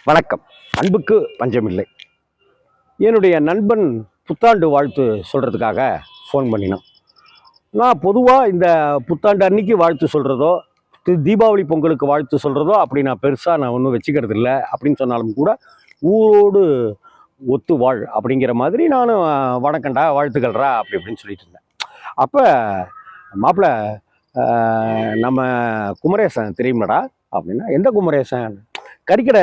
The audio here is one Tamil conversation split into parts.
வணக்கம். அன்புக்கு பஞ்சமில்லை. என்னுடைய நண்பன் புத்தாண்டு வாழ்த்து சொல்கிறதுக்காக ஃபோன் பண்ணினான். நான் பொதுவாக இந்த புத்தாண்டு அன்னைக்கு வாழ்த்து சொல்கிறதோ, தீபாவளி பொங்கலுக்கு வாழ்த்து சொல்கிறதோ அப்படி நான் பெருசாக நான் ஒன்றும் வச்சுக்கிறது இல்லை. அப்படின்னு சொன்னாலும் கூட ஊரோடு ஒத்து வாழ் அப்படிங்கிற மாதிரி நானும் வணக்கண்டா வாழ்த்துக்கள்ரா அப்படி இப்படின்னு சொல்லிட்டு இருந்தேன். அப்போ மாப்பிள்ள நம்ம குமரேசன் தெரியுமாடா அப்படின்னா, எந்த குமரேசன்? கறிக்கடை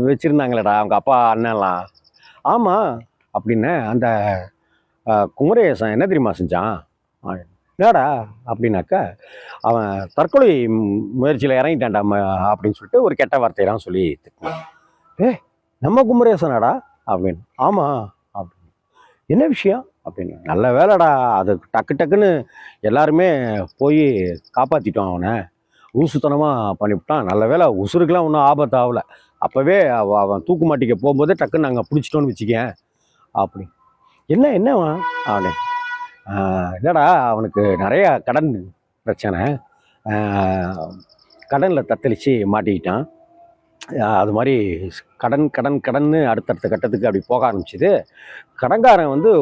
வச்சுருந்தாங்களேடா அவங்க அப்பா அண்ணன்லாம். ஆமாம் அப்படின்னு. அந்த குமரேசன் என்ன தெரியுமா செஞ்சான்? என்னடா அப்படின்னாக்கா, அவன் தற்கொலை முயற்சியில் இறங்கிட்டான்டா அப்படின்னு சொல்லிட்டு ஒரு கெட்ட வார்த்தையெல்லாம் சொல்லி திட்டினான். ஏ நம்ம குமரேசனாடா அப்படின்னு. ஆமாம் அப்படின்னு. என்ன விஷயம் அப்படின்னு. நல்ல வேலைடா, அது டக்கு டக்குன்னு எல்லாருமே போய் காப்பாற்றிட்டோம் அவனை. ஊசுத்தனமாக பண்ணிவிட்டான். நல்ல வேலை உசுருக்கெலாம் ஒன்றும் ஆபத்து ஆகலை. அப்போவே அவன் தூக்கு மாட்டிக்க போகும்போதே டக்குன்னு நாங்கள் பிடிச்சிட்டோன்னு வச்சுக்கேன் அப்படி. என்ன என்னவன் அவனு? இல்லைடா, அவனுக்கு நிறையா கடன் பிரச்சனை. கடனில் தத்தளித்து மாட்டிக்கிட்டான். அது மாதிரி கடன் கடன் கடன்னு அடுத்தடுத்த கட்டத்துக்கு அப்படி போக ஆரம்பிச்சுது. கடன்காரன் வந்து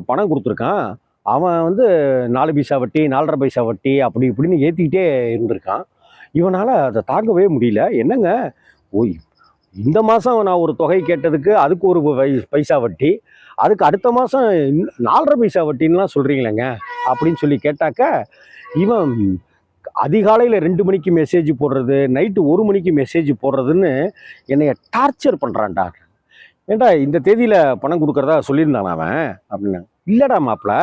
பணம் கொடுத்துருக்கான். அவன் வந்து 4 பைசா வட்டி 4.5 பைசா வட்டி அப்படி இப்படின்னு ஏற்றிக்கிட்டே இருந்திருக்கான். இவனால் அதை தாங்கவே முடியல. என்னங்க, ஓய் இந்த மாதம் நான் ஒரு தொகை கேட்டதுக்கு அதுக்கு ஒரு பைசா வட்டி, அதுக்கு அடுத்த மாதம் 4.5 பைசா வட்டின்லாம் சொல்கிறீங்களேங்க அப்படின்னு சொல்லி கேட்டாக்க, இவன் அதிகாலையில் 2 மணிக்கு மெசேஜ் போடுறது, நைட்டு 1 மணிக்கு மெசேஜ் போடுறதுன்னு என்னைய டார்ச்சர் பண்ணுறான்டா. ஏன்டா இந்த தேதியில் பணம் கொடுக்குறதா சொல்லியிருந்தான் அவன் அப்படின்னா. இல்லைடா மாப்பிள்ள,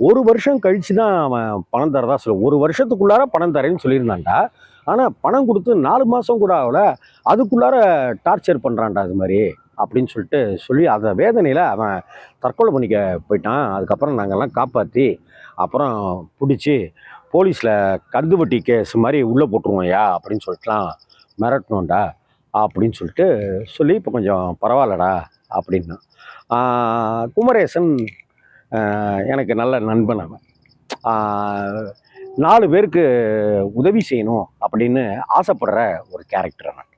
1 வருஷம் கழித்து தான் அவன் பணம் தரதா சொல்ல. 1 வருஷத்துக்குள்ளார பணம் தரேன்னு சொல்லியிருந்தான்டா. ஆனால் பணம் கொடுத்து 4 மாதம் கூட ஆகல, அதுக்குள்ளார டார்ச்சர் பண்ணுறான்டா அது மாதிரி அப்படின்னு சொல்லிட்டு சொல்லி அந்த வேதனையில் அவன் தற்கொலை பண்ணிக்க போயிட்டான். அதுக்கப்புறம் நாங்கள்லாம் காப்பாற்றி அப்புறம் பிடிச்சி போலீஸில் கந்து வட்டி கேஸ் மாதிரி உள்ளே போட்டுருவோம்யா அப்படின்னு சொல்லிட்டுலாம் மிரட்டணும்டா அப்படின்னு சொல்லிட்டு சொல்லி இப்போ கொஞ்சம் பரவாயில்லடா அப்படின்னா. குமரேசன் எனக்கு நல்ல நண்பன். அவன் 4 பேருக்கு உதவி செய்யணும் அப்படின்னு ஆசைப்படுற ஒரு கேரக்டர் அவன்.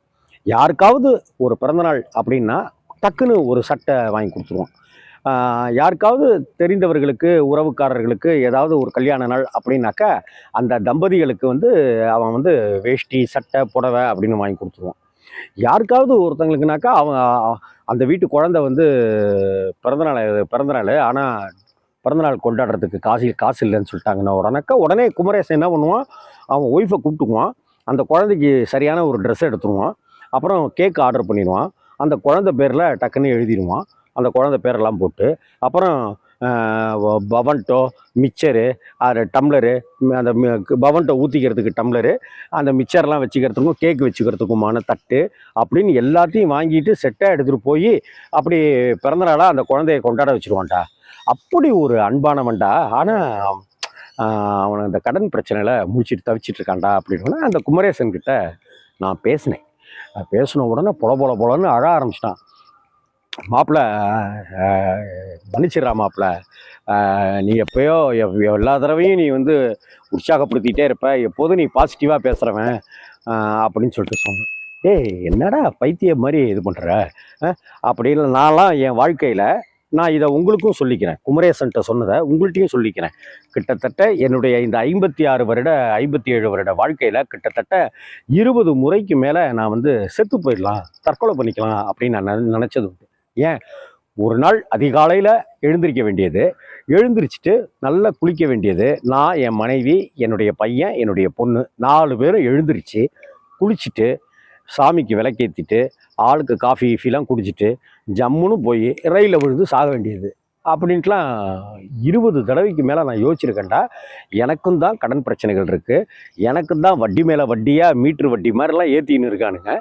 யாருக்காவது ஒரு பிறந்தநாள் அப்படின்னா டக்குன்னு ஒரு சட்டை வாங்கி கொடுத்துருவான். யாருக்காவது தெரிந்தவர்களுக்கு உறவுக்காரர்களுக்கு ஏதாவது ஒரு கல்யாண நாள் அப்படின்னாக்கா அந்த தம்பதிகளுக்கு வந்து அவன் வந்து வேஷ்டி சட்டை புடவை அப்படின்னு வாங்கி கொடுத்துருவான். யாருக்காவது ஒருத்தங்களுக்குனாக்கா அவன் அந்த வீட்டு குழந்தை வந்து பிறந்தநாள் ஆனால் பிறந்தநாள் கொண்டாடுறதுக்கு காசு இல்லைன்னு சொல்லிட்டாங்கன்னா உடனே குமரேசன் என்ன பண்ணுவான், அவன் ஒய்ஃபை கூப்பிட்டுக்குவான். அந்த குழந்தைக்கு சரியான ஒரு ட்ரெஸ் எடுத்துருவான். அப்புறம் கேக் ஆர்டர் பண்ணிடுவான். அந்த குழந்தை பேரில் டக்குன்னு எழுதிடுவான். அந்த குழந்தை பேரெல்லாம் போட்டு அப்புறம் பவன்டோ மிக்சரு அது டம்ளரு, அந்த பவன்டோ ஊற்றிக்கிறதுக்கு டம்ளரு, அந்த மிக்சர்லாம் வச்சுக்கிறதுக்கும் கேக் வச்சுக்கிறதுக்குமான தட்டு அப்படின்னு எல்லாத்தையும் வாங்கிட்டு செட்டாக எடுத்துகிட்டு போய் அப்படி பிறந்தநாளாக அந்த குழந்தைய கொண்டாட வச்சுருவான்டா. அப்படி ஒரு அன்பானவன்டா. ஆனால் அவனை அந்த கடன் பிரச்சனையில் முடிச்சுட்டு தவிச்சிட்டு இருக்கான்டா அப்படின்னா அந்த குமரேசன் கிட்ட நான் பேசினேன். பேசின உடனே பொலன்னு அழ ஆரம்பிச்சிட்டான். மாப்பிள்ள மன்னிச்சிடறா மாப்பிள்ள, நீ எப்பயோ எல்லா தடவையும் நீ வந்து உற்சாகப்படுத்திகிட்டே இருப்ப, எப்போதும் நீ பாசிட்டிவாக பேசுகிறவன் அப்படின்னு சொல்லிட்டு சொன்னேன். ஏய் என்னடா பைத்தியம் மாதிரி இது பண்ணுற அப்படின்னு. நான்லாம் என் வாழ்க்கையில் நான் இதை உங்களுக்கும் சொல்லிக்கிறேன், குமரேசன்கிட்ட சொன்னதை உங்கள்கிட்டையும் சொல்லிக்கிறேன். கிட்டத்தட்ட என்னுடைய இந்த 57 வருட வாழ்க்கையில் கிட்டத்தட்ட 20 முறைக்கு மேலே நான் வந்து செத்து போயிடலாம், தற்கொலை பண்ணிக்கலாம் அப்படின்னு நான் நினச்சது உண்டு. ஏன், ஒரு நாள் அதிகாலையில் எழுந்திருக்க வேண்டியது, எழுந்திரிச்சிட்டு நல்லா குளிக்க வேண்டியது, நான் என் மனைவி என்னுடைய பையன் என்னுடைய பொண்ணு 4 பேரும் எழுந்திரிச்சு குளிச்சுட்டு சாமிக்கு விளக்கேற்றிட்டு ஆளுக்கு காஃபி கீஃபிலாம் குடிச்சிட்டு ஜம்முன்னு போய் ரயிலில் விழுந்து சாக வேண்டியது அப்படின்ட்டுலாம் 20 தடவைக்கு மேலே நான் யோசிச்சிருக்கேன்டா. எனக்கும் தான் கடன் பிரச்சனைகள் இருக்குது, எனக்கும் தான் வட்டி மேலே வட்டியாக மீட்ரு வட்டி மாதிரிலாம் ஏற்றின்னு இருக்கானுங்க.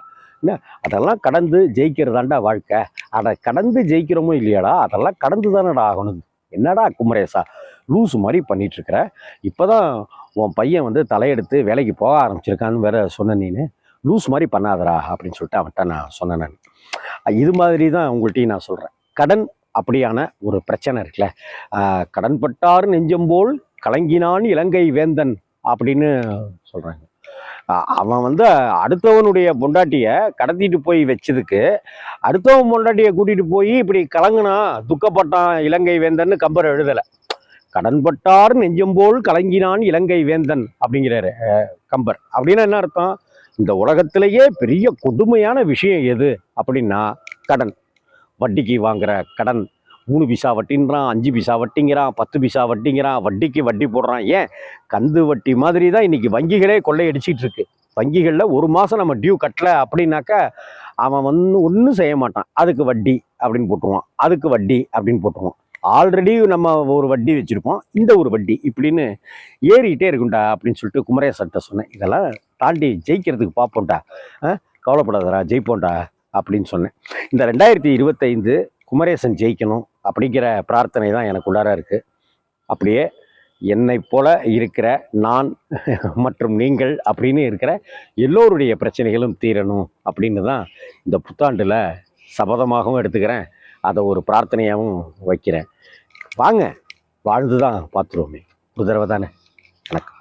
என்ன அதெல்லாம் கடந்து ஜெயிக்கிறதாண்டா வாழ்க்கை. அதை கடந்து ஜெயிக்கிறோமோ இல்லையாடா, அதெல்லாம் கடந்து தானடா ஆகணும். என்னடா குமரேசா லூஸு மாதிரி பண்ணிகிட்ருக்கிற? இப்போ தான் உன் பையன் வந்து தலையெடுத்து வேலைக்கு போக ஆரம்பிச்சிருக்கான்னு வேற சொன்ன நீனு. லூஸ் மாதிரி பண்ணாதரா அப்படின்னு சொல்லிட்டு அவன்கிட்ட நான் சொன்னேன். நான் இது மாதிரி தான் உங்கள்கிட்டையும் நான் சொல்கிறேன். கடன் அப்படியான ஒரு பிரச்சனை இருக்குல்ல, கடன்பட்டார் நெஞ்சம்போல் கலங்கினான் இலங்கை வேந்தன் அப்படின்னு சொல்கிறாங்க. அவன் வந்து அடுத்தவனுடைய பொண்டாட்டியை கடத்திட்டு போய் வச்சதுக்கு அடுத்தவன் பொண்டாட்டியை கூட்டிட்டு போய் இப்படி கலங்குனா துக்கப்பட்டான் இலங்கை வேந்தன்னு கம்பர் எழுதலை. கடன்பட்டார் நெஞ்சம்போல் கலங்கினான் இலங்கை வேந்தன் அப்படிங்கிறாரு கம்பர். அப்படின்னா என்ன அர்த்தம்? இந்த உலகத்திலேயே பெரிய கொடுமையான விஷயம் எது அப்படின்னா கடன். வட்டிக்கு வாங்குற கடன். 3 பைசா வட்டின்றான், 5 பைசா வட்டிங்கிறான், 10 பைசா வட்டிங்கிறான், வட்டிக்கு வட்டி போடுறான். ஏன்? கந்து வட்டி மாதிரி தான் இன்னைக்கு வங்கிகளே கொள்ளையடிச்சிட்டு இருக்கு. வங்கிகளில் ஒரு மாதம் நம்ம டியூ கட்டல அப்படின்னாக்கா அவன் வந்து ஒன்றும் செய்ய மாட்டான். அதுக்கு வட்டி அப்படின்னு போட்டுருவான், அதுக்கு வட்டி அப்படின்னு போட்டுருவான். ஆல்ரெடி நம்ம ஒரு வட்டி வச்சுருப்போம், இந்த ஒரு வட்டி இப்படின்னு ஏறிக்கிட்டே இருக்கும்டா அப்படின்னு சொல்லிட்டு குமரேசன்ட்ட சொன்னேன். இதெல்லாம் தாண்டி ஜெயிக்கிறதுக்கு பார்ப்போம்டா, கவலைப்படாதடா ஜெயிப்போம்டா அப்படின்னு சொன்னேன். இந்த 2025 குமரேசன் ஜெயிக்கணும் அப்படிங்கிற பிரார்த்தனை தான் எனக்குள்ளார இருக்குது. அப்படியே என்னை போல இருக்கிற நான் மற்றும் நீங்கள் அப்படின்னு இருக்கிற எல்லோருடைய பிரச்சனைகளும் தீரணும் அப்படின்னு தான் இந்த புத்தாண்டில் சபதமாகவும் எடுத்துக்கிறேன். அதை ஒரு பிரார்த்தனையாகவும் வைக்கிறேன். வாங்க வாழ்ந்து தான் பார்த்துருவோமே, ஒரு தடவை தானே. வணக்கம்.